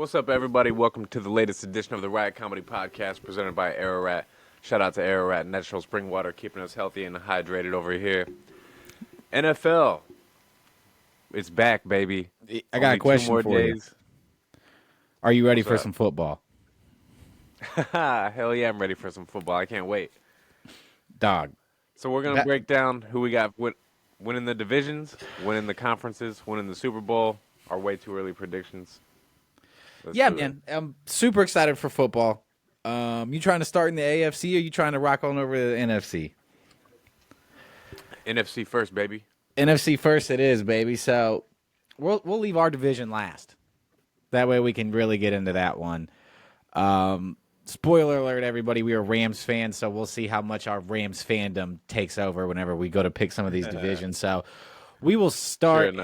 What's up, everybody? Welcome to the latest edition of the Riot Comedy Podcast presented by AeroRat. Shout out to AeroRat Natural Spring Water, keeping us healthy and hydrated over here. NFL, it's back, baby. I got a question for you. Are you ready for some football? Hell yeah, I'm ready for some football. I can't wait. Dog. So we're going to break down who we got winning the divisions, winning the conferences, winning the Super Bowl, our way too early predictions. Yeah, man. I'm super excited for football. You trying to start in the AFC, or you trying to rock on over to the NFC? NFC first, baby. NFC first it is, baby. So we'll leave our division last. That way we can really get into that one. Spoiler alert, everybody, we are Rams fans, so we'll see how much our Rams fandom takes over whenever we go to pick some of these divisions. So we will start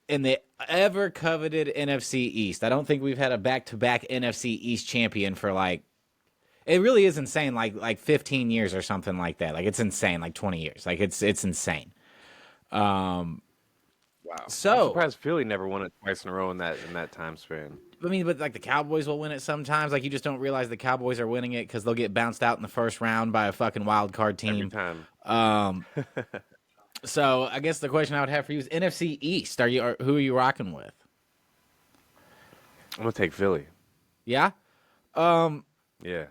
in the ever-coveted NFC East. I don't think we've had a back-to-back NFC East champion for, it really is insane, like 15 years or something like that. Like, it's insane, like 20 years. Like, it's insane. Wow. So, I'm surprised Philly never won it twice in a row in that time span. I mean, but, the Cowboys will win it sometimes. Like, you just don't realize the Cowboys are winning it because they'll get bounced out in the first round by a fucking wild card team. Every time. So I guess the question I would have for you is NFC East. Who are you rocking with? I'm gonna take Philly. Yeah. Yeah.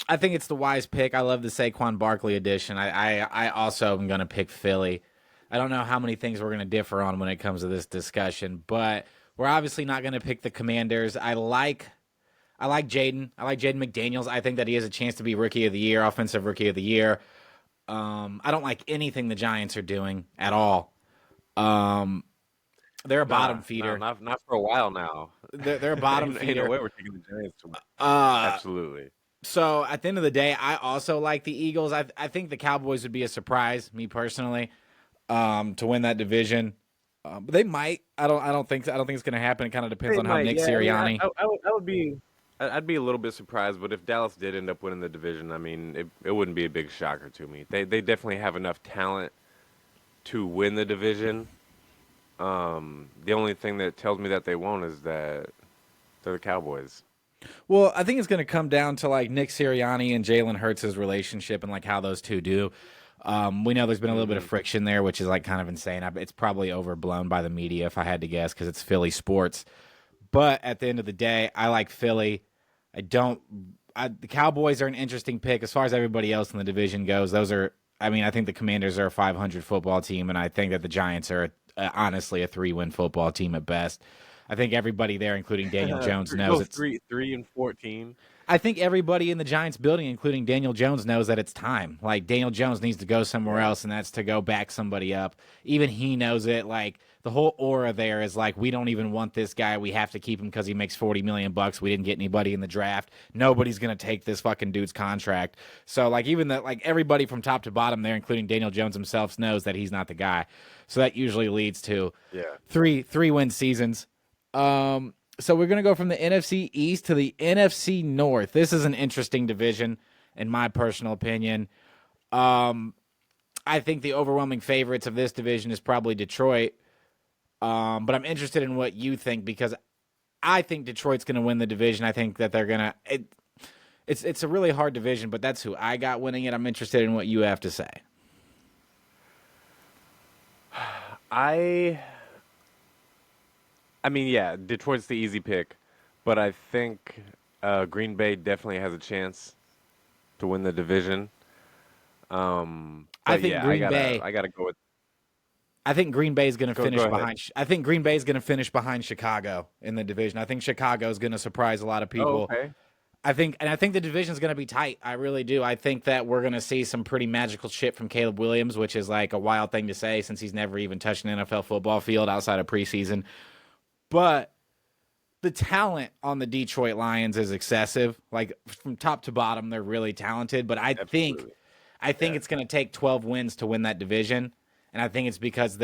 I think it's the wise pick. I love the Saquon Barkley edition. I also am gonna pick Philly. I don't know how many things we're gonna differ on when it comes to this discussion, but we're obviously not gonna pick the Commanders. I like Jaden. I like Jaden McDaniels. I think that he has a chance to be Rookie of the Year, Offensive Rookie of the Year. I don't like anything the Giants are doing at all. They're a bottom feeder. Not for a while now. They're a bottom feeder. Ain't no way we're taking the Giants to absolutely. So at the end of the day, I also like the Eagles. I think the Cowboys would be a surprise, me personally, to win that division. But they might. I don't think it's going to happen. It kind of depends on how Nick Sirianni. I'd be a little bit surprised, but if Dallas did end up winning the division, I mean, it wouldn't be a big shocker to me. They definitely have enough talent to win the division. The only thing that tells me that they won't is that they're the Cowboys. Well, I think it's going to come down to Nick Sirianni and Jalen Hurts' relationship and how those two do. We know there's been a little bit of friction there, which is kind of insane. It's probably overblown by the media, if I had to guess, because it's Philly sports. But at the end of the day, I like Philly. The Cowboys are an interesting pick as far as everybody else in the division goes. I think the Commanders are a 500 football team, and I think that the Giants are honestly a 3-win football team at best. I think everybody there, including Daniel Jones, knows it's 3-14. I think everybody in the Giants building, including Daniel Jones, knows that it's time. Daniel Jones needs to go somewhere else, and that's to go back somebody up. Even he knows it. The whole aura there is we don't even want this guy. We have to keep him because he makes $40 million. We didn't get anybody in the draft. Nobody's gonna take this fucking dude's contract. So even everybody from top to bottom there, including Daniel Jones himself, knows that he's not the guy. So that usually leads to three-win seasons. So we're going to go from the NFC East to the NFC North. This is an interesting division, in my personal opinion. I think the overwhelming favorites of this division is probably Detroit. But I'm interested in what you think, because I think Detroit's going to win the division. I think that they're going to it's a really hard division, but that's who I got winning it. I'm interested in what you have to say. I mean, yeah, Detroit's the easy pick, but I think Green Bay definitely has a chance to win the division. I think I gotta go with. I think Green Bay is going to finish behind. I think Green Bay is going to finish behind Chicago in the division. I think Chicago is going to surprise a lot of people. Oh, okay. I think the division is going to be tight. I really do. I think that we're going to see some pretty magical shit from Caleb Williams, which is a wild thing to say since he's never even touched an NFL football field outside of preseason. But the talent on the Detroit Lions is excessive. From top to bottom, they're really talented. But I think it's going to take 12 wins to win that division, and I think it's because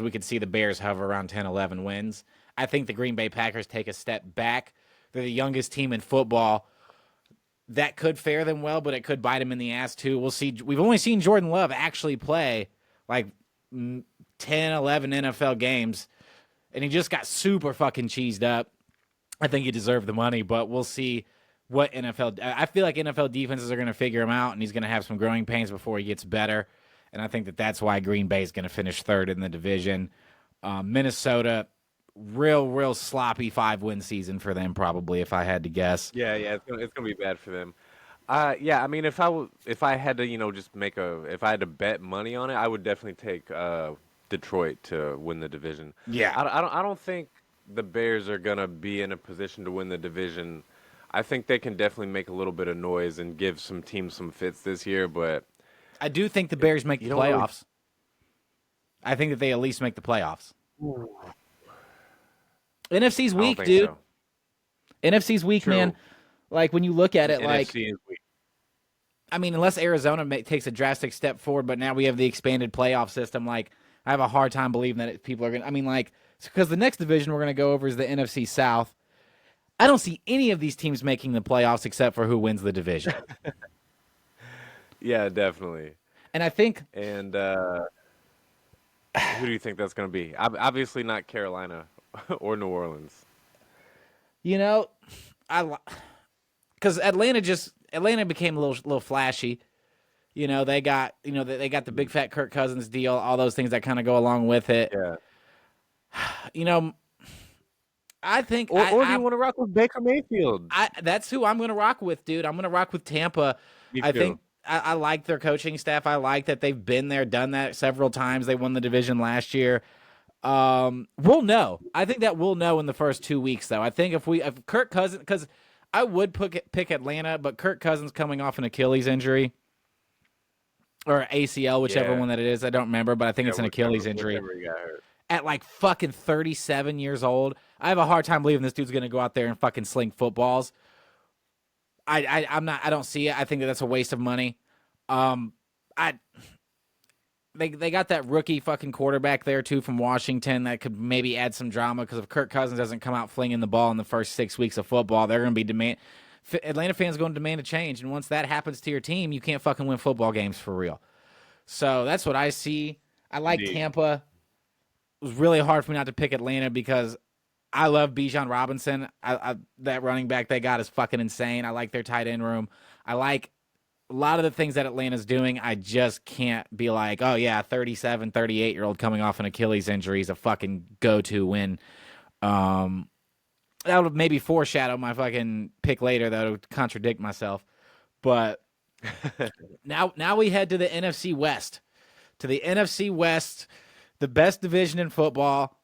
we could see the Bears hover around 10, 11 wins. I think the Green Bay Packers take a step back. They're the youngest team in football. That could fare them well, but it could bite them in the ass too. We'll see. We've only seen Jordan Love actually play 10, 11 NFL games, and he just got super fucking cheesed up. I think he deserved the money, but we'll see what NFL. I feel like NFL defenses are going to figure him out, and he's going to have some growing pains before he gets better. And I think that that's why Green Bay is going to finish third in the division. Minnesota, real sloppy 5-win season for them, probably, if I had to guess. Yeah, it's gonna be bad for them. Yeah, I mean, if I had to, just if I had to bet money on it, I would definitely take Detroit to win the division. Yeah. I don't think the Bears are gonna be in a position to win the division. I think they can definitely make a little bit of noise and give some teams some fits this year, but I do think the Bears make the don't really- playoffs. I think that they at least make the playoffs. NFC's I don't weak, think dude. so. NFC's weak, True. man. Like, when you look at it, like, NFC is weak. I mean, unless Arizona takes a drastic step forward, but now we have the expanded playoff system, like, I have a hard time believing that people are going to, I mean, like, because the next division we're going to go over is the NFC South. I don't see any of these teams making the playoffs except for who wins the division. Yeah, definitely. And I think, And who do you think that's going to be? Obviously not Carolina or New Orleans. you know, because Atlanta became a little flashy. They got the big fat Kirk Cousins deal, all those things that kind of go along with it. Yeah. I think, Or do you want to rock with Baker Mayfield? that's who I'm going to rock with, dude. I'm going to rock with Tampa. Me I too. think I like their coaching staff. I like that they've been there, done that several times. They won the division last year. We'll know. I think that we'll know in the first 2 weeks, though. I think if Kirk Cousins, because I would pick Atlanta, but Kirk Cousins coming off an Achilles injury or ACL, whichever one that it is, I don't remember, but I think it's an Achilles injury. Whichever he got hurt. At like fucking 37 years old, I have a hard time believing this dude's gonna go out there and fucking sling footballs. I don't see it. I think that's a waste of money. They got that rookie fucking quarterback there too from Washington that could maybe add some drama, because if Kirk Cousins doesn't come out flinging the ball in the first 6 weeks of football, they're going to be Atlanta fans going to demand a change, and once that happens to your team, you can't fucking win football games for real. So that's what I see. I like Indeed. Tampa. It was really hard for me not to pick Atlanta because I love Bijan Robinson. That running back they got is fucking insane. I like their tight end room. I like a lot of the things that Atlanta's doing. I just can't be like, oh yeah, 37, 38-year-old coming off an Achilles injury is a fucking go-to win. That would maybe foreshadow my fucking pick later, that would contradict myself. But now we head to the NFC West. To the NFC West, the best division in football,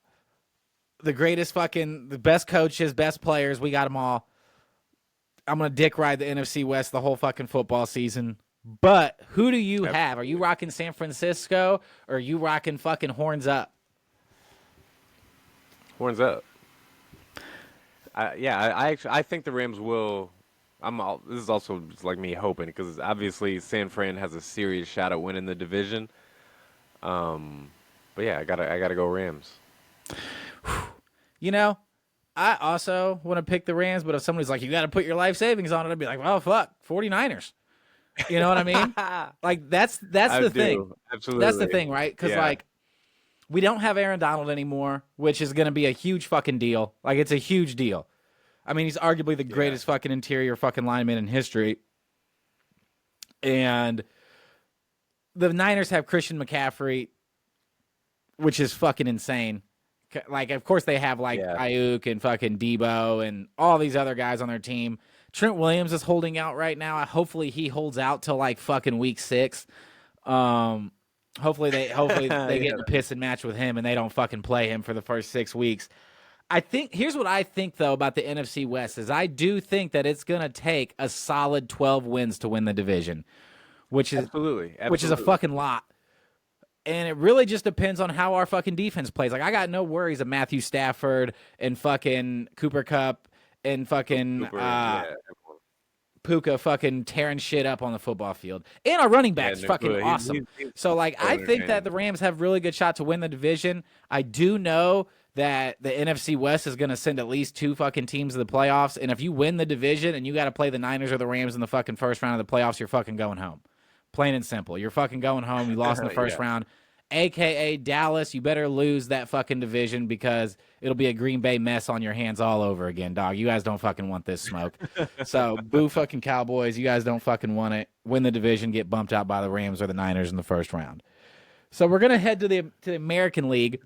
the best coaches, best players, we got them all. I'm going to dick ride the NFC West the whole fucking football season. But who do you have? Are you rocking San Francisco, or are you rocking fucking horns up? Horns up. I think the Rams will. This is also just like me hoping, because obviously San Fran has a serious shot at winning the division. But yeah, I gotta go Rams. I also want to pick the Rams, but if somebody's like, you got to put your life savings on it, I'd be like, well, fuck, 49ers. You know what I mean? Like, that's the thing. Absolutely. That's the thing, right? Because, like, we don't have Aaron Donald anymore, which is going to be a huge fucking deal. Like, it's a huge deal. I mean, he's arguably the greatest fucking interior fucking lineman in history. And the Niners have Christian McCaffrey, which is fucking insane. Like, of course, they have, like, Ayuk and fucking Debo and all these other guys on their team. Trent Williams is holding out right now. Hopefully he holds out till, like, fucking week 6. Hopefully they get in a piss and match with him and they don't fucking play him for the first 6 weeks. Here's what I think, though, about the NFC West is I do think that it's going to take a solid 12 wins to win the division, which is Absolutely. which is a fucking lot. And it really just depends on how our fucking defense plays. Like, I got no worries of Matthew Stafford and fucking Cooper Kupp and fucking Puka fucking tearing shit up on the football field. And our running back's fucking awesome. So, like, I think that the Rams have really good shot to win the division. I do know that the NFC West is going to send at least 2 fucking teams to the playoffs. And if you win the division and you got to play the Niners or the Rams in the fucking first round of the playoffs, you're fucking going home. Plain and simple. You're fucking going home. You lost in the first round. a.k.a. Dallas, you better lose that fucking division because it'll be a Green Bay mess on your hands all over again, dog. You guys don't fucking want this smoke. So, boo fucking Cowboys. You guys don't fucking want it. Win the division, get bumped out by the Rams or the Niners in the first round. So, we're going to head to the American League.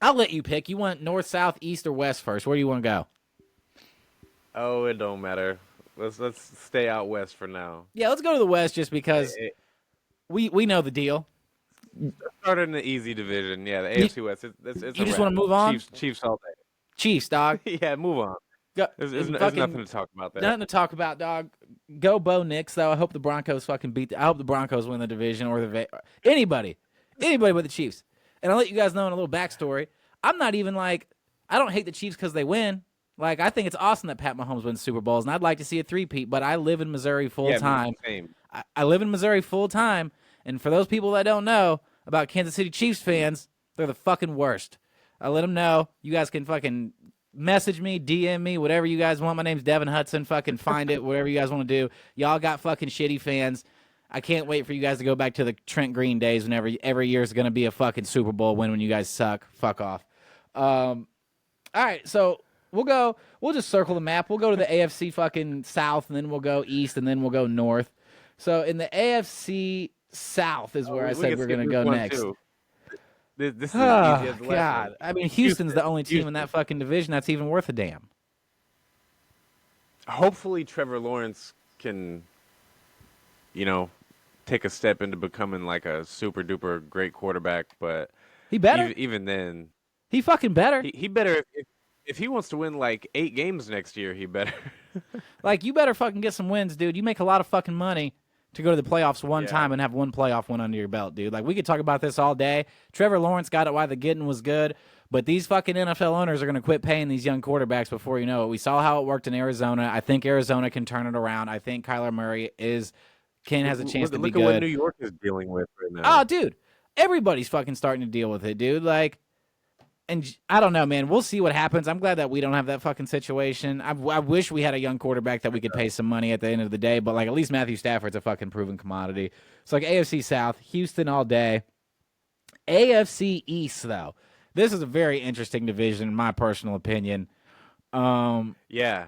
I'll let you pick. You want North, South, East, or West first? Where do you want to go? Oh, it don't matter. Let's stay out west for now. Yeah, let's go to the West just because we know the deal. Start in the easy division. Yeah, the AFC West. It's you just want to move on? Chiefs all day. Chiefs, dog. Yeah, move on. There's nothing to talk about there. Nothing to talk about, dog. Go Bo Nix, though. I hope the Broncos fucking I hope the Broncos win the division or anybody but the Chiefs. And I'll let you guys know in a little backstory. I'm not even I don't hate the Chiefs because they win. Like, I think it's awesome that Pat Mahomes wins Super Bowls, and I'd like to see a three-peat, but I live in Missouri full-time. Same. I live in Missouri full-time, and for those people that don't know about Kansas City Chiefs fans, they're the fucking worst. I let them know. You guys can fucking message me, DM me, whatever you guys want. My name's Devin Hudson. Fucking find it, whatever you guys want to do. Y'all got fucking shitty fans. I can't wait for you guys to go back to the Trent Green days whenever every year is going to be a fucking Super Bowl win when you guys suck. Fuck off. All right, so we'll just circle the map. We'll go to the AFC fucking South, and then we'll go East, and then we'll go North. So in the AFC South is where I said we're going to go next. This is easy as the God. I mean, Houston's the only team in that fucking division that's even worth a damn. Hopefully Trevor Lawrence can, take a step into becoming like a super duper great quarterback, but he better. Even then, he fucking better. He better if he wants to win like 8 games next year. He better. You better fucking get some wins, dude. You make a lot of fucking money to go to the playoffs one time and have one playoff win under your belt, dude. We could talk about this all day. Trevor Lawrence got it while the getting was good, but these fucking NFL owners are going to quit paying these young quarterbacks before you know it. We saw how it worked in Arizona. I think Arizona can turn it around. I think Kyler Murray has a chance to be good. Look at what New York is dealing with right now. Oh, dude. Everybody's fucking starting to deal with it, dude. And I don't know, man. We'll see what happens. I'm glad that we don't have that fucking situation. I wish we had a young quarterback that we could pay some money at the end of the day, but at least Matthew Stafford's a fucking proven commodity. So AFC South, Houston all day. AFC East, though. This is a very interesting division, in my personal opinion. Yeah.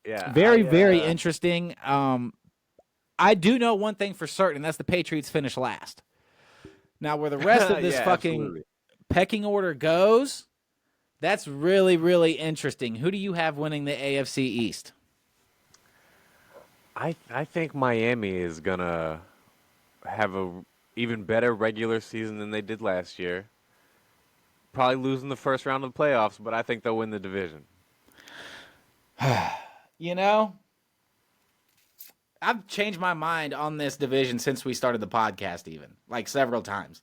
Very interesting. I do know one thing for certain, that's the Patriots finish last. Now, where the rest of this fucking pecking order goes, that's really, really interesting. Who do you have winning the AFC East? I think Miami is going to have a even better regular season than they did last year. Probably losing the first round of the playoffs, but I think they'll win the division. I've changed my mind on this division since we started the podcast even, several times.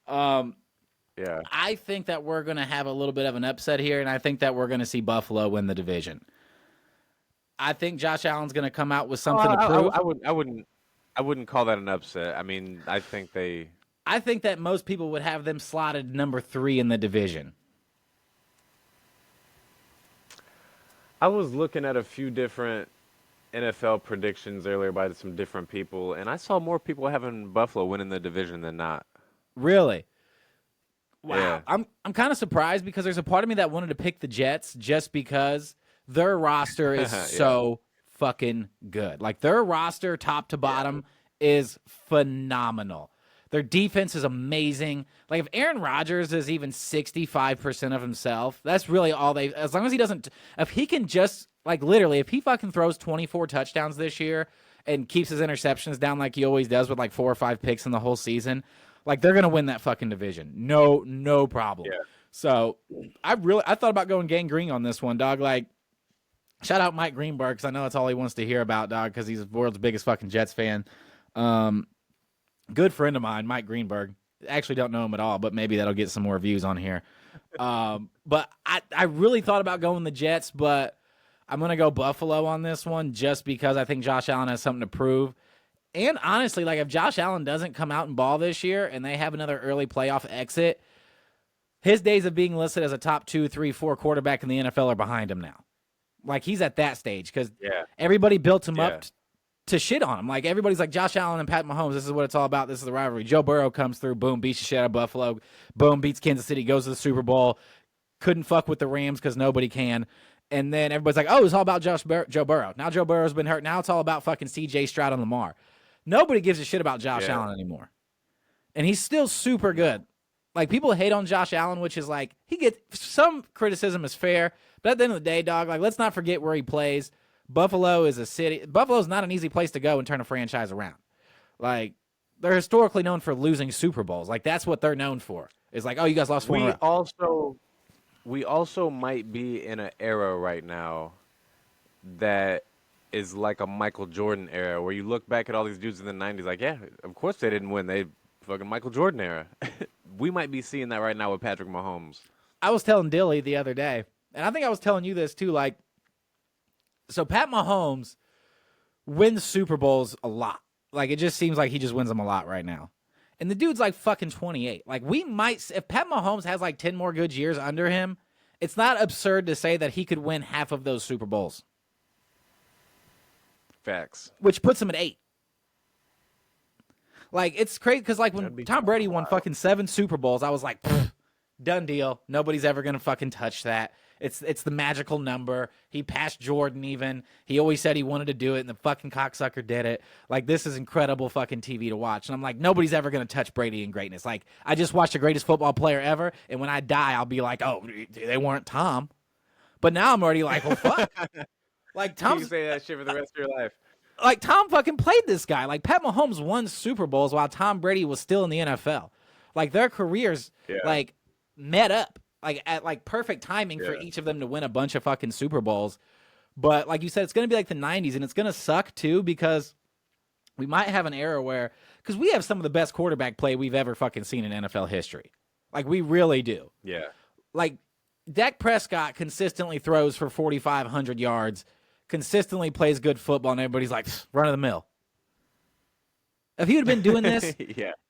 Yeah. I think that we're going to have a little bit of an upset here, and I think that we're going to see Buffalo win the division. I think Josh Allen's going to come out with something to prove. I wouldn't call that an upset. I mean, I think that most people would have them slotted number 3 in the division. I was looking at a few different NFL predictions earlier by some different people, and I saw more people having Buffalo winning the division than not. Really? Wow. Yeah. I'm kind of surprised because there's a part of me that wanted to pick the Jets just because their roster is so fucking good. Their roster top to bottom is phenomenal. Their defense is amazing. If Aaron Rodgers is even 65% of himself, that's really all as long as he doesn't, if he can just, literally, if he fucking throws 24 touchdowns this year and keeps his interceptions down like he always does with 4 or 5 picks in the whole season, they're going to win that fucking division. No problem. Yeah. So I thought about going gangrene on this one, dog. Shout out Mike Greenberg, because I know that's all he wants to hear about, dog, because he's the world's biggest fucking Jets fan. Good friend of mine, Mike Greenberg. Actually don't know him at all, but maybe that'll get some more views on here. But I really thought about going the Jets, but I'm going to go Buffalo on this one just because I think Josh Allen has something to prove. And honestly, if Josh Allen doesn't come out and ball this year and they have another early playoff exit, his days of being listed as a top 2, 3, 4 quarterback in the NFL are behind him now. He's at that stage because everybody built him up to shit on him. Like, everybody's like, Josh Allen and Pat Mahomes, this is what it's all about. This is the rivalry. Joe Burrow comes through, boom, beats the shit out of Buffalo. Boom, beats Kansas City, goes to the Super Bowl. Couldn't fuck with the Rams because nobody can. And then everybody's like, oh, it's all about Joe Burrow. Now Joe Burrow's been hurt. Now it's all about fucking C.J. Stroud and Lamar. Nobody gives a shit about Josh Allen anymore. And he's still super good. Like, people hate on Josh Allen, which is like, he gets some criticism is fair. But at the end of the day, dog, like, let's not forget where he plays. Buffalo is a city. Buffalo's not an easy place to go and turn a franchise around. Like, they're historically known for losing Super Bowls. Like, that's what they're known for. It's like, oh, you guys lost 4 in a row. We also might be in an era right now that is like a Michael Jordan era, where you look back at all these dudes in the 90s, like, yeah, of course they didn't win. They fucking Michael Jordan era. We might be seeing that right now with Patrick Mahomes. I was telling Dilly the other day, and I think I was telling you this too, like, so Pat Mahomes wins Super Bowls a lot. Like, it just seems like he just wins them a lot right now. And the dude's like fucking 28. Like, we might, if Pat Mahomes has like 10 more good years under him, it's not absurd to say that he could win half of those Super Bowls. Facts. Which puts him at 8. Like, it's crazy because, like, when Tom Brady won fucking 7 Super Bowls, I was like, done deal. Nobody's ever going to fucking touch that. It's the magical number. He passed Jordan even. He always said he wanted to do it, and the fucking cocksucker did it. Like, this is incredible fucking TV to watch. And I'm like, nobody's ever going to touch Brady in greatness. Like, I just watched the greatest football player ever, and when I die, I'll be like, oh, they weren't Tom. But now I'm already like, well, fuck. Like, Tom's... You say that shit for the rest of your life. Like, Tom fucking played this guy. Like, Pat Mahomes won Super Bowls while Tom Brady was still in the NFL. Like, their careers, like, met up. Like, at, like, perfect timing for each of them to win a bunch of fucking Super Bowls. But, like you said, it's going to be like the 90s, and it's going to suck, too, because we might have an era where... Because we have some of the best quarterback play we've ever fucking seen in NFL history. Like, we really do. Yeah. Like, Dak Prescott consistently throws for 4,500 yards, consistently plays good football, and everybody's like, run of the mill. If he would have been doing this,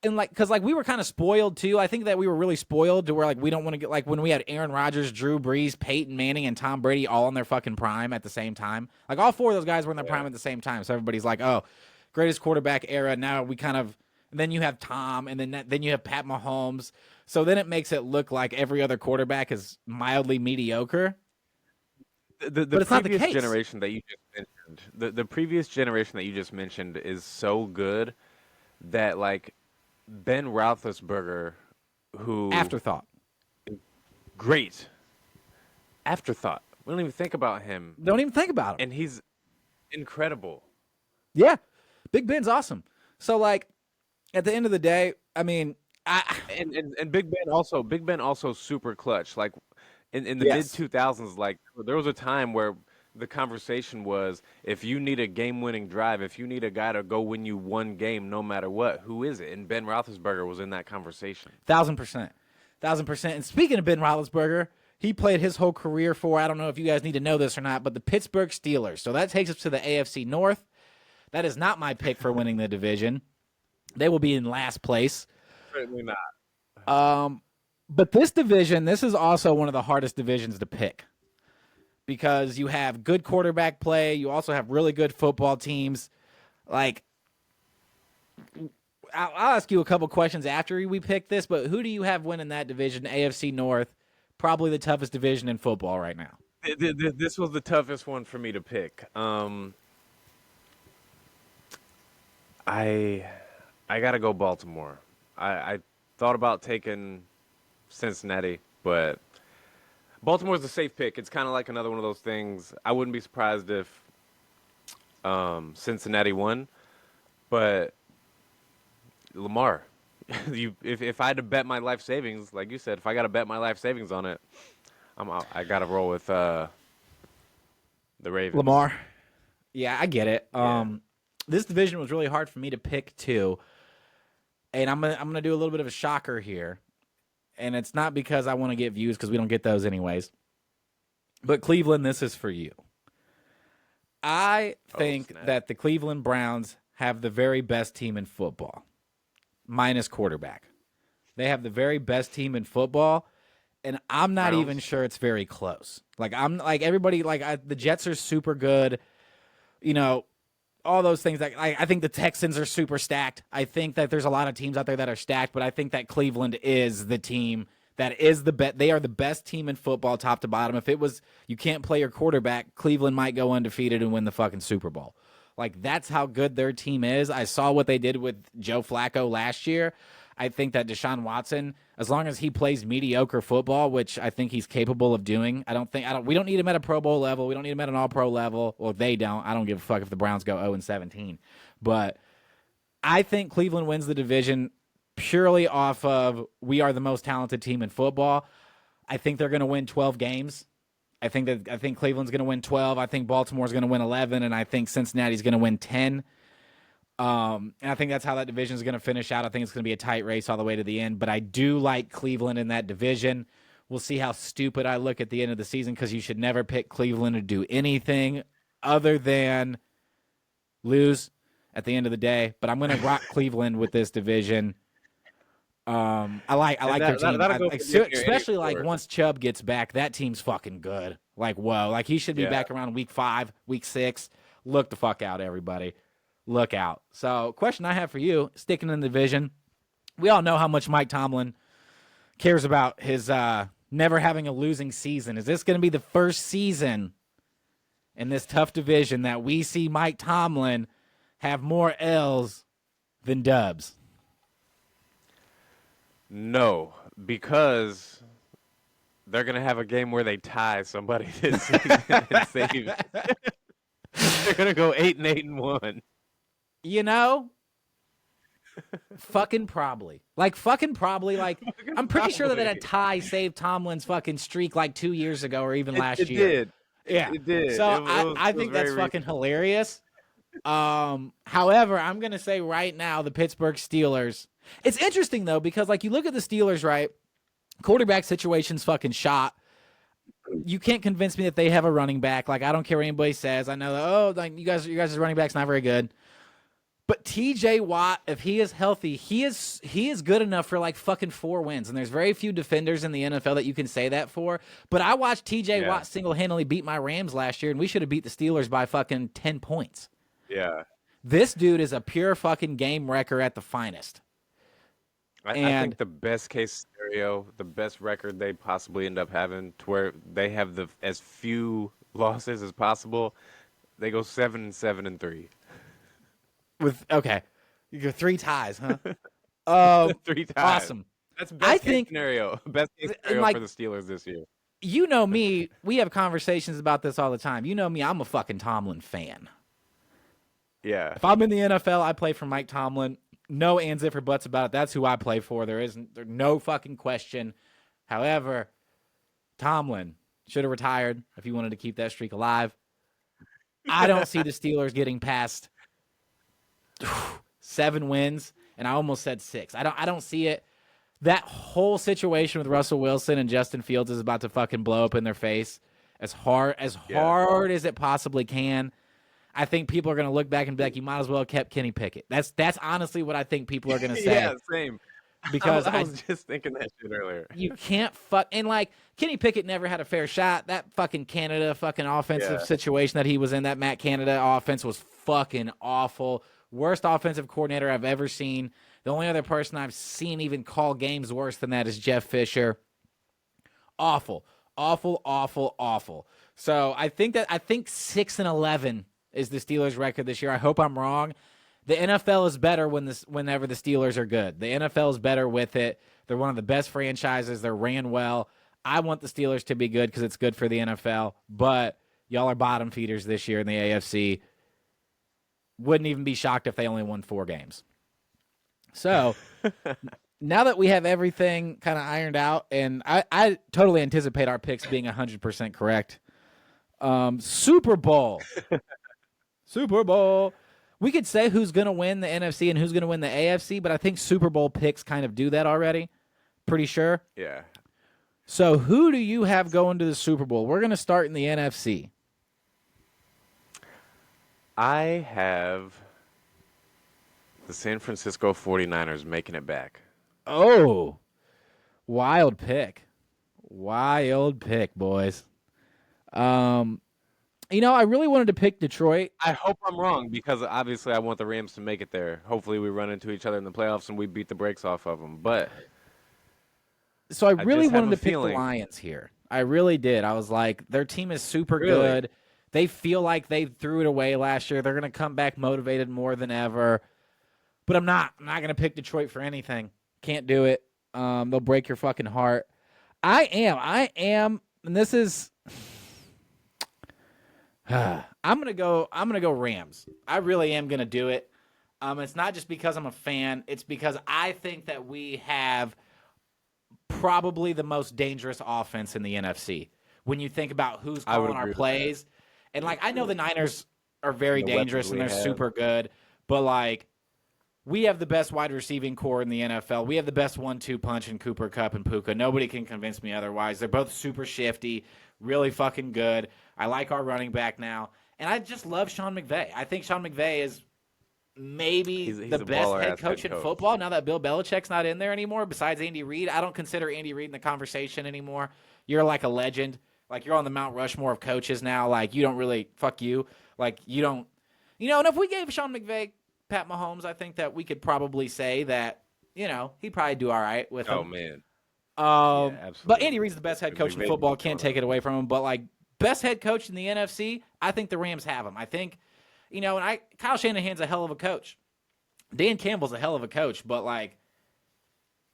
and like, because like we were kind of spoiled too. I think that we were really spoiled to where like we don't want to get like when we had Aaron Rodgers, Drew Brees, Peyton Manning, and Tom Brady all in their fucking prime at the same time. Like all 4 of those guys were in their prime at the same time. So everybody's like, oh, greatest quarterback era. Now we kind of then you have Tom, and then you have Pat Mahomes. So then it makes it look like every other quarterback is mildly mediocre. The but it's not the case. Generation that you just mentioned, the previous generation that you just mentioned is so good that like Ben Roethlisberger, who afterthought, great afterthought. We don't even think about him. Don't even think about him, and he's incredible. Yeah, Big Ben's awesome. So like, at the end of the day, I mean, and Big Ben also super clutch. Like in the mid 2000s, like there was a time where the conversation was, if you need a game-winning drive, if you need a guy to go win you one game no matter what, who is it? And Ben Roethlisberger was in that conversation. 1,000%. 1,000%. And speaking of Ben Roethlisberger, he played his whole career for, I don't know if you guys need to know this or not, but the Pittsburgh Steelers. So that takes us to the AFC North. That is not my pick for winning the division. They will be in last place. Certainly not. But this division, this is also one of the hardest divisions to pick. Because you have good quarterback play. You also have really good football teams. Like, I'll ask you a couple questions after we pick this, but who do you have winning that division, AFC North? Probably the toughest division in football right now. This was the toughest one for me to pick. I got to go Baltimore. I thought about taking Cincinnati, but Baltimore's a safe pick. It's kind of like another one of those things. I wouldn't be surprised if Cincinnati won, but Lamar, if I had to bet my life savings, like you said, if I got to bet my life savings on it, I got to roll with the Ravens. Lamar. Yeah, I get it. This division was really hard for me to pick too, and I'm gonna do a little bit of a shocker here. And it's not because I want to get views, because we don't get those anyways. But Cleveland, this is for you. I think that the Cleveland Browns have the very best team in football, minus quarterback. They have the very best team in football, and I'm not even sure it's very close. Like I'm like everybody, like the Jets are super good. You know, all those things. That I think the Texans are super stacked. I think that there's a lot of teams out there that are stacked, but I think that Cleveland is the team that is the bet. They are the best team in football, top to bottom. If it was you can't play your quarterback, Cleveland might go undefeated and win the fucking Super Bowl. Like, that's how good their team is. I saw what they did with Joe Flacco last year. I think that Deshaun Watson, as long as he plays mediocre football, which I think he's capable of doing, we don't need him at a Pro Bowl level. We don't need him at an All-Pro level. Well, they don't. I don't give a fuck if the Browns go 0-17. But I think Cleveland wins the division purely off of we are the most talented team in football. I think they're going to win 12 games. I think Cleveland's going to win 12. I think Baltimore's going to win 11, and I think Cincinnati's going to win 10. And I think that's how that division is going to finish out. I think it's going to be a tight race all the way to the end. But I do like Cleveland in that division. We'll see how stupid I look at the end of the season because you should never pick Cleveland to do anything other than lose at the end of the day. But I'm going to rock Cleveland with this division. I like their team, especially like once Chubb gets back. That team's fucking good. Like, whoa, like he should be back around week 5, week 6. Look the fuck out, everybody. Look out. So, question I have for you, sticking in the division, we all know how much Mike Tomlin cares about his never having a losing season. Is this going to be the first season in this tough division that we see Mike Tomlin have more L's than dubs? No, because they're going to have a game where they tie somebody this season and save. They're going to go 8-8-1. You know, fucking probably. Like, I'm pretty sure that a tie saved Tomlin's fucking streak like 2 years ago or even last year. It did. Yeah. It did. So I think that's fucking hilarious. However, I'm going to say right now the Pittsburgh Steelers. It's interesting, though, because, like, you look at the Steelers, right? Quarterback situation's fucking shot. You can't convince me that they have a running back. Like, I don't care what anybody says. I know that, like, you guys' running back's not very good. But TJ Watt, if he is healthy, he is good enough for like fucking 4 wins. And there's very few defenders in the NFL that you can say that for. But I watched TJ Watt single-handedly beat my Rams last year, and we should have beat the Steelers by fucking 10 points. Yeah. This dude is a pure fucking game wrecker at the finest. I think the best case scenario, the best record they possibly end up having, to where they have as few losses as possible, they go 7-7-3. You go 3 ties, huh? 3 ties. Awesome. That's best case scenario. Best case scenario for the Steelers this year. You know me. We have conversations about this all the time. You know me. I'm a fucking Tomlin fan. Yeah. If I'm in the NFL, I play for Mike Tomlin. No ands, if, or buts about it. That's who I play for. There's no fucking question. However, Tomlin should have retired if he wanted to keep that streak alive. I don't see the Steelers getting past 7 wins, and I almost said 6. I don't see it. That whole situation with Russell Wilson and Justin Fields is about to fucking blow up in their face as hard as it possibly can. I think people are going to look back and be like, you might as well have kept Kenny Pickett. That's honestly what I think people are going to say. Yeah, same. Because I was just thinking that shit earlier. You can't and like Kenny Pickett never had a fair shot. That fucking Canada fucking offensive situation that he was in, that Matt Canada offense was fucking awful. Worst offensive coordinator I've ever seen. The only other person I've seen even call games worse than that is Jeff Fisher. Awful. Awful, awful, awful. So I think 6-11 is the Steelers' record this year. I hope I'm wrong. The NFL is better whenever the Steelers are good. The NFL is better with it. They're one of the best franchises. They're ran well. I want the Steelers to be good because it's good for the NFL. But y'all are bottom feeders this year in the AFC. Wouldn't even be shocked if they only won 4 games. So now that we have everything kind of ironed out, and I totally anticipate our picks being 100% correct. Super Bowl. Super Bowl. We could say who's going to win the NFC and who's going to win the AFC, but I think Super Bowl picks kind of do that already. Pretty sure. Yeah. So who do you have going to the Super Bowl? We're going to start in the NFC. I have the San Francisco 49ers making it back. Oh, wild pick. Wild pick, boys. I really wanted to pick Detroit. I hope I'm wrong because obviously I want the Rams to make it there. Hopefully we run into each other in the playoffs and we beat the brakes off of them. But So I I really just have wanted a to pick the feeling. Lions here. I really did. I was like, their team is super Really? good. They feel like they threw it away last year. They're going to come back motivated more than ever. But I'm not. I'm not going to pick Detroit for anything. Can't do it. They'll break your fucking heart. I am, and this is. I'm gonna go Rams. I really am gonna do it. It's not just because I'm a fan. It's because I think that we have probably the most dangerous offense in the NFC. When you think about who's I would calling our agree with plays, and like I know the Niners are very The weapons dangerous and we they're have. super good, but like we have the best wide receiving core in the NFL. We have the best 1-2 punch in Cooper Kupp and Puka. Nobody can convince me otherwise. They're both super shifty, really fucking good. I like our running back now, and I just love Sean McVay. I think Sean McVay is maybe He's the a best baller-ass head coach head in coach. football now that Bill Belichick's not in there anymore. Besides Andy Reid, I don't consider Andy Reid in the conversation anymore. You're like a legend. Like you're on the Mount Rushmore of coaches now. Like you don't really fuck you. Like you don't. And if we gave Sean McVay Pat Mahomes, I think that we could probably say that, he'd probably do all right with Oh him. man. But absolutely. Andy Reid's the best head coach in McVay's football. what's Can't going take it away from him. But, like, best head coach in the NFC, I think the Rams have him. I think, Kyle Shanahan's a hell of a coach. Dan Campbell's a hell of a coach. But, like,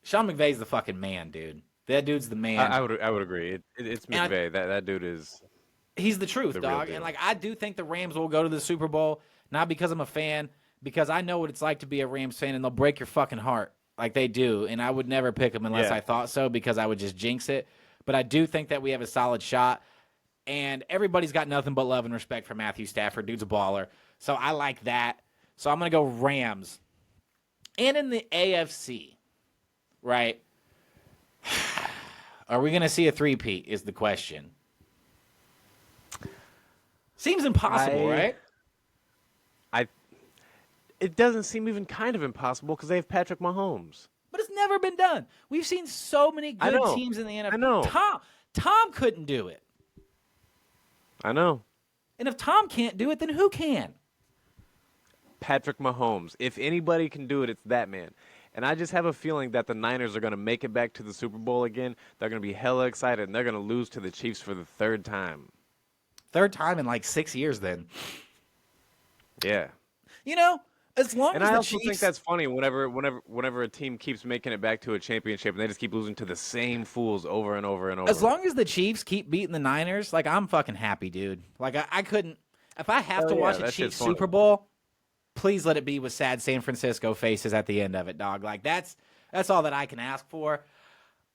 Sean McVay's the fucking man, dude. That dude's the man. I would agree. It's And McVay. That dude is. He's the truth, The real dog. deal. And, like, I do think the Rams will go to the Super Bowl, not because I'm a fan, because I know what it's like to be a Rams fan, and they'll break your fucking heart like they do. And I would never pick them unless Yeah. I thought so because I would just jinx it. But I do think that we have a solid shot. And everybody's got nothing but love and respect for Matthew Stafford. Dude's a baller. So I like that. So I'm going to go Rams. And in the AFC, right? Are we going to see a three-peat is the question. Seems impossible, right? It doesn't seem even kind of impossible because they have Patrick Mahomes. But it's never been done. We've seen so many I good know. teams in the NFL. I know. Tom couldn't do it. I know. And if Tom can't do it, then who can? Patrick Mahomes. If anybody can do it, it's that man. And I just have a feeling that the Niners are going to make it back to the Super Bowl again. They're going to be hella excited, and they're going to lose to the Chiefs for the third time. Third time in like 6 years then. Yeah. As long And as I the also Chiefs... think that's funny whenever a team keeps making it back to a championship and they just keep losing to the same fools over and over and over. As long as the Chiefs keep beating the Niners, like, I'm fucking happy, dude. Like, I couldn't... If I have to yeah, watch a that Chiefs shit's funny. Super Bowl, please let it be with sad San Francisco faces at the end of it, dog. Like, that's all that I can ask for.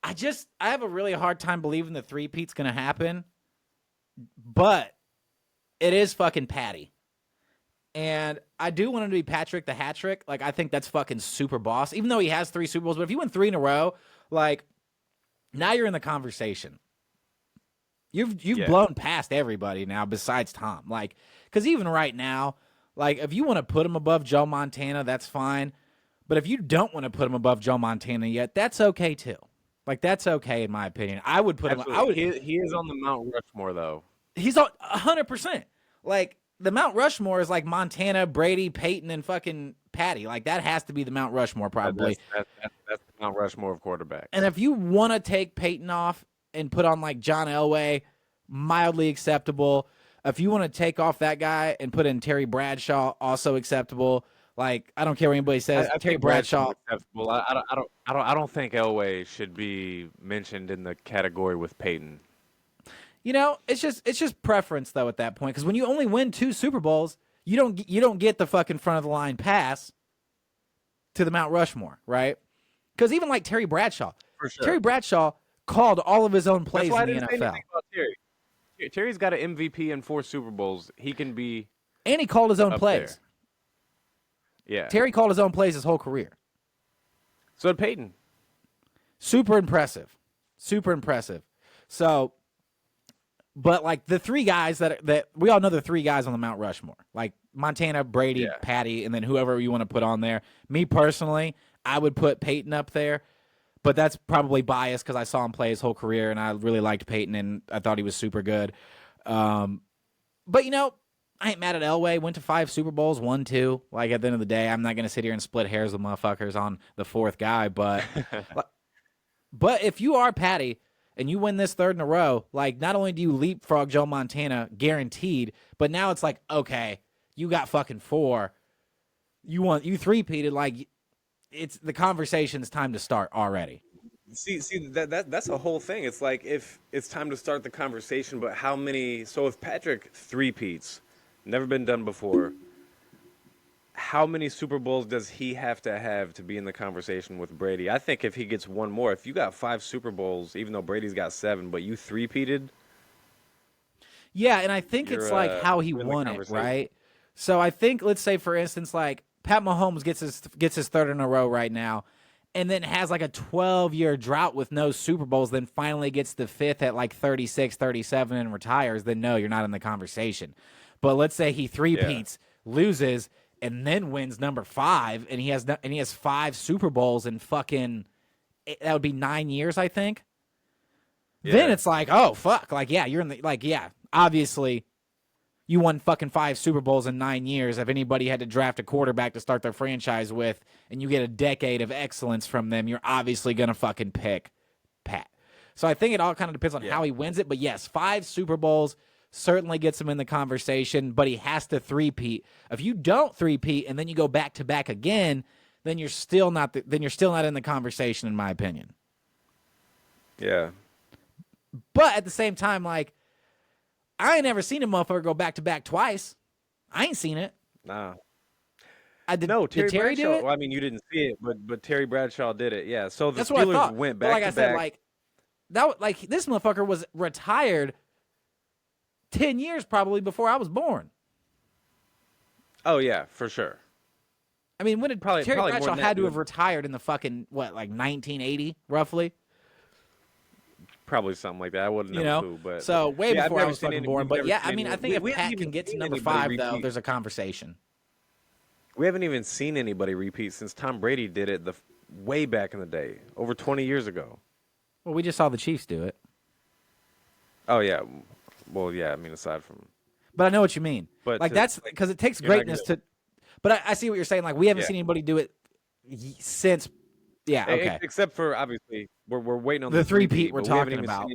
I have a really hard time believing the three-peat's going to happen, but it is fucking Patty. And I do want him to be Patrick the Hat-Trick. Like, I think that's fucking super boss, even though he has 3 Super Bowls. But if you win 3 in a row, like, now you're in the conversation. You've blown past everybody now besides Tom. Like, because even right now, like, if you want to put him above Joe Montana, that's fine. But if you don't want to put him above Joe Montana yet, that's okay too. Like, that's okay in my opinion. I would put him. He is on the Mount Rushmore though. He's on 100%. Like, the Mount Rushmore is like Montana, Brady, Peyton, and fucking Patty. Like, that has to be the Mount Rushmore probably. That's the Mount Rushmore of quarterbacks. And if you want to take Peyton off and put on like John Elway, mildly acceptable. If you want to take off that guy and put in Terry Bradshaw, also acceptable. Like, I don't care what anybody says. I Terry think Bradshaw. acceptable. I don't think Elway should be mentioned in the category with Peyton. It's just preference though at that point, because when you only win 2 Super Bowls, you don't get the fucking front of the line pass to the Mount Rushmore, right? Because even like Terry Bradshaw, For sure. Terry Bradshaw called all of his own plays That's why in the I didn't say NFL, anything about Terry. Terry's got an MVP and 4 Super Bowls. He can be and he called his own up plays. there. Yeah. Terry called his own plays his whole career. So did Peyton. Super impressive. So, but like the 3 guys that we all know, the 3 guys on the Mount Rushmore, like Montana, Brady, Yeah. Patty, and then whoever you want to put on there. Me personally, I would put Peyton up there, but that's probably biased because I saw him play his whole career and I really liked Peyton and I thought he was super good. But, I ain't mad at Elway. Went to 5 Super Bowls, won 2. Like, at the end of the day, I'm not going to sit here and split hairs with motherfuckers on the 4th guy. But if you are Patty and you win this 3rd in a row, like, not only do you leapfrog Joe Montana guaranteed, but now it's like, okay, you got fucking 4. You 3-peated. Like, it's the conversation's time to start already. See, that's a whole thing. It's like if it's time to start the conversation, but how many? So if Patrick three-peats, never been done before, how many Super Bowls does he have to be in the conversation with Brady? I think if he gets one more, if you got 5 Super Bowls, even though Brady's got 7, but you three-peated. Yeah, and I think it's like how he won it, right? So I think, let's say for instance, like Pat Mahomes gets his 3rd in a row right now, and then has like a 12-year drought with no Super Bowls, then finally gets the 5th at like 36, 37 and retires, then no, you're not in the conversation. But let's say he three-peats, loses, and then wins number 5, and he has 5 Super Bowls in fucking, that would be 9 years, I think. Yeah. Then it's like, oh, fuck. Like, yeah, you're in the, like, yeah, obviously you won fucking 5 Super Bowls in 9 years. If anybody had to draft a quarterback to start their franchise with, and you get a decade of excellence from them, you're obviously going to fucking pick Pat. So I think it all kind of depends on how he wins it. But yes, 5 Super Bowls certainly gets him in the conversation, but he has to three-peat. If you don't three-peat and then you go back-to-back again, then you're still not in the conversation, in my opinion. Yeah. But at the same time, like, I ain't never seen a motherfucker go back-to-back twice. I ain't seen it. Nah. Did Terry Bradshaw, do it? well, I mean, you didn't see it, but Terry Bradshaw did it. Yeah. So the That's what I Steelers thought. went But back like to I said, back. like this motherfucker was retired 10 years probably before I was born. Oh yeah, for sure. I mean, when did Terry Bradshaw had to have retired in the fucking, what, like 1980, roughly? Probably something like that. I wouldn't know who, but so way before I was fucking born. But yeah, I mean, I think we if Pat can get to number 5, though, there's a conversation. We haven't even seen anybody repeat since Tom Brady did it way back in the day, over 20 years ago. Well, we just saw the Chiefs do it. Oh yeah, well yeah. I mean, aside from, but I know what you mean. But like that's because it takes greatness to. But I see what you're saying. Like we haven't seen anybody do it since. Yeah. Okay. Except for obviously we're waiting on the three-peat we're talking about.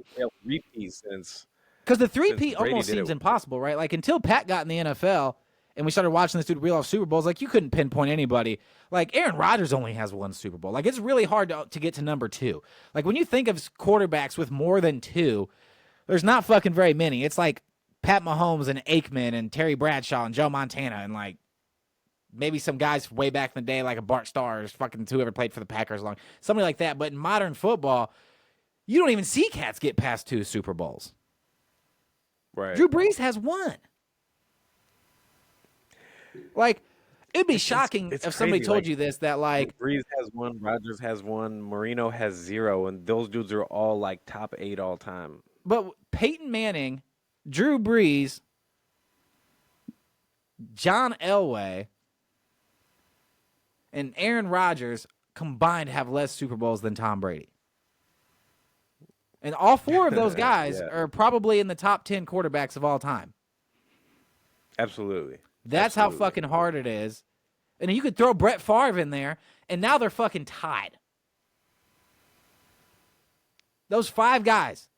Repeat since. Because the three-peat almost seems impossible, right? Like until Pat got in the NFL and we started watching this dude reel off Super Bowls, like you couldn't pinpoint anybody. Like Aaron Rodgers only has 1 Super Bowl. Like it's really hard to get to number 2. Like when you think of quarterbacks with more than 2, there's not fucking very many. It's like Pat Mahomes and Aikman and Terry Bradshaw and Joe Montana and like maybe some guys way back in the day like a Bart Starr or fucking whoever played for the Packers long, somebody like that. But in modern football, you don't even see cats get past 2 Super Bowls. Right. Drew Brees has 1. Like, it'd be shocking if somebody told you this, that like Brees has 1, Rodgers has 1, Marino has 0, and those dudes are all like top 8 all time. But Peyton Manning, Drew Brees, John Elway, and Aaron Rodgers combined have less Super Bowls than Tom Brady. And all 4 of those guys are probably in the top 10 quarterbacks of all time. Absolutely. That's how fucking hard it is. And you could throw Brett Favre in there, and now they're fucking tied. Those 5 guys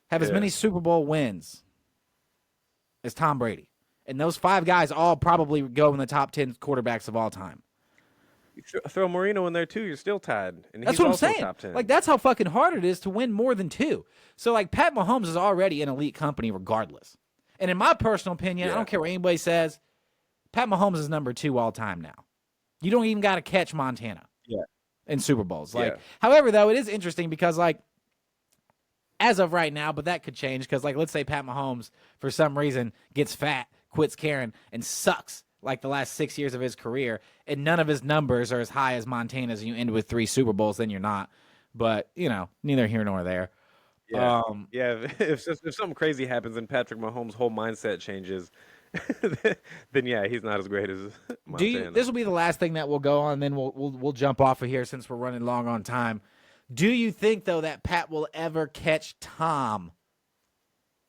have as many Super Bowl wins as Tom Brady. And those 5 guys all probably go in the top 10 quarterbacks of all time. You throw Marino in there too, you're still tied. And that's he's what I'm also saying. Top 10. Like that's how fucking hard it is to win more than 2. So like Pat Mahomes is already an elite company regardless. And in my personal opinion, I don't care what anybody says, Pat Mahomes is number 2 all time now. You don't even got to catch Montana in Super Bowls. Like, however, though, it is interesting because like as of right now, but that could change because like let's say Pat Mahomes for some reason gets fat, quits caring, and sucks like the last 6 years of his career, and none of his numbers are as high as Montana's, and you end with 3 Super Bowls, then you're not. But, neither here nor there. Yeah, if something crazy happens and Patrick Mahomes' whole mindset changes, then he's not as great as Montana. This will be the last thing that we'll go on, then we'll jump off of here since we're running long on time. Do you think, though, that Pat will ever catch Tom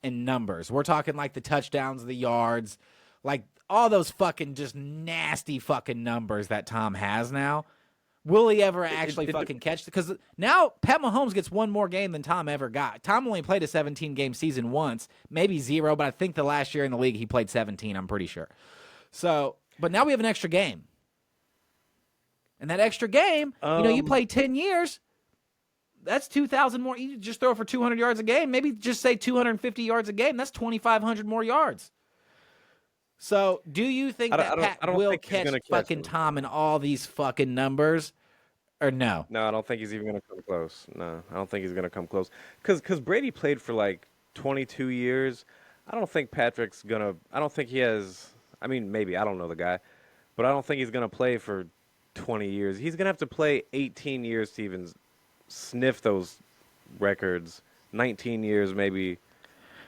in numbers. We're talking like the touchdowns, the yards, like all those fucking just nasty fucking numbers that Tom has now. Will he ever actually fucking catch? Because now Pat Mahomes gets one more game than Tom ever got. Tom only played a 17-game season once, maybe 0, but I think the last year in the league he played 17, I'm pretty sure. So, but now we have an extra game. And that extra game, you play 10 years, that's 2,000 more. You just throw for 200 yards a game. Maybe just say 250 yards a game. That's 2,500 more yards. So, do you think that Pat will catch fucking Tom in all these fucking numbers, or no? No, I don't think he's even going to come close. No, I don't think he's going to come close. Because Brady played for like 22 years. I don't think Patrick's going to – I don't think he has – I mean, maybe. I don't know the guy. But I don't think he's going to play for 20 years. He's going to have to play 18 years to even sniff those records. 19 years maybe.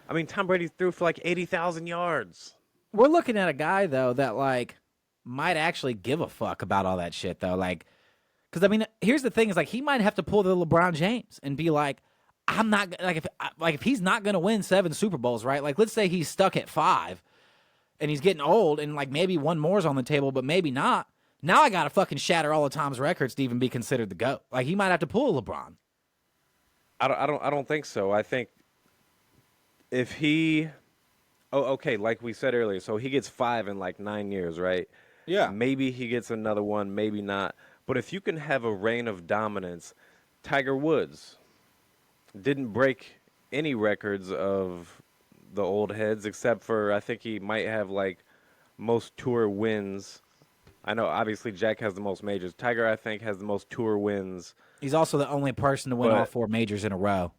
I mean, Tom Brady threw for like 80,000 yards. We're looking at a guy, though, that, like, might actually give a fuck about all that shit, though. Like, because, I mean, here's the thing is, like, he might have to pull the LeBron James and be like, I'm not, if he's not going to win 7 Super Bowls, right? Like, let's say he's stuck at 5 and he's getting old and, like, maybe one more's on the table, but maybe not. Now I got to fucking shatter all of Tom's records to even be considered the GOAT. Like, he might have to pull LeBron. I don't think so. I think if he... Oh, okay, like we said earlier, so he gets 5 in like 9 years, right? Yeah. Maybe he gets another one, maybe not. But if you can have a reign of dominance, Tiger Woods didn't break any records of the old heads except for I think he might have like most tour wins. I know obviously Jack has the most majors. Tiger, I think, has the most tour wins. He's also the only person to win all 4 majors in a row.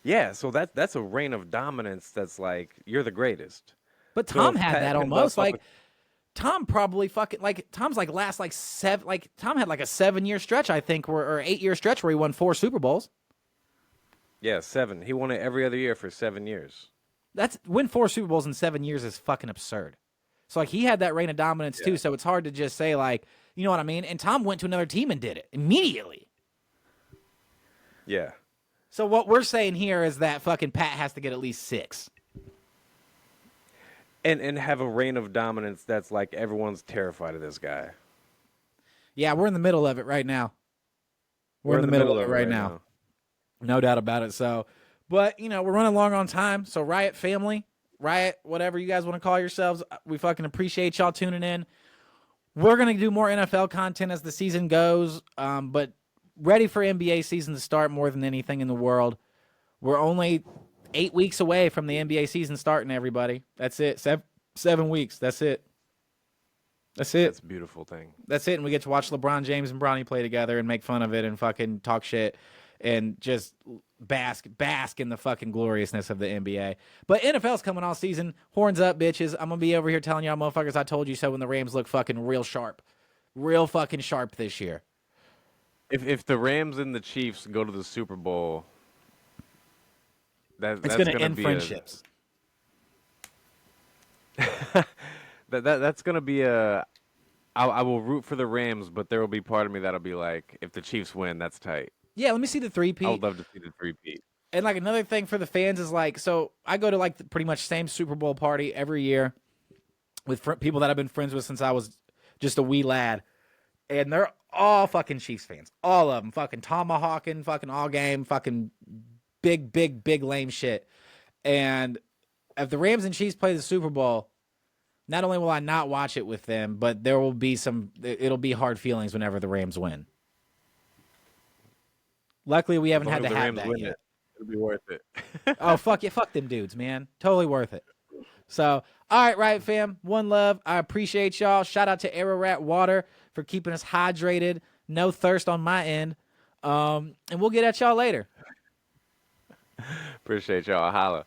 Yeah, so that's a reign of dominance that's like, you're the greatest. But Tom had that almost. Like, Tom probably fucking, like, Tom's like last, like, 7, like, Tom had like a 7-year stretch, I think, or 8-year stretch where he won 4 Super Bowls. Yeah, 7. He won it every other year for 7 years. Win 4 Super Bowls in 7 years is fucking absurd. So, like, he had that reign of dominance, too, so it's hard to just say, like, you know what I mean? And Tom went to another team and did it immediately. Yeah. So what we're saying here is that fucking Pat has to get at least 6. And have a reign of dominance that's like everyone's terrified of this guy. Yeah, we're in the middle of it right now. We're in the middle of it right now. No doubt about it. So, but, we're running long on time. So, RiOT family, RiOT, whatever you guys want to call yourselves, we fucking appreciate y'all tuning in. We're going to do more NFL content as the season goes, but ready for NBA season to start more than anything in the world. We're only 8 weeks away from the NBA season starting, everybody. That's it. 7 weeks. That's it. That's it. That's a beautiful thing. That's it. And we get to watch LeBron James and Bronny play together and make fun of it and fucking talk shit and just bask in the fucking gloriousness of the NBA. But NFL's coming all season. Horns up, bitches. I'm going to be over here telling y'all motherfuckers I told you so when the Rams look fucking real sharp. Real fucking sharp this year. If the Rams and the Chiefs go to the Super Bowl, that's going to end be friendships. That's going to be a. I will root for the Rams, but there will be part of me that'll be like, if the Chiefs win, that's tight. Yeah, let me see the 3-peat. I would love to see the 3-peat. And like another thing for the fans is like, so I go to like the pretty much same Super Bowl party every year with people that I've been friends with since I was just a wee lad. And they're all fucking Chiefs fans. All of them. Fucking tomahawking, fucking all game, fucking big lame shit. And if the Rams and Chiefs play the Super Bowl, not only will I not watch it with them, but there will be it'll be hard feelings whenever the Rams win. Luckily, we haven't had to have that yet. It'll be worth it. Oh, fuck yeah. Fuck them dudes, man. Totally worth it. So, all right, RiOT fam. One love. I appreciate y'all. Shout out to Ararat Water for keeping us hydrated. No thirst on my end. And we'll get at y'all later. Appreciate y'all. Holla.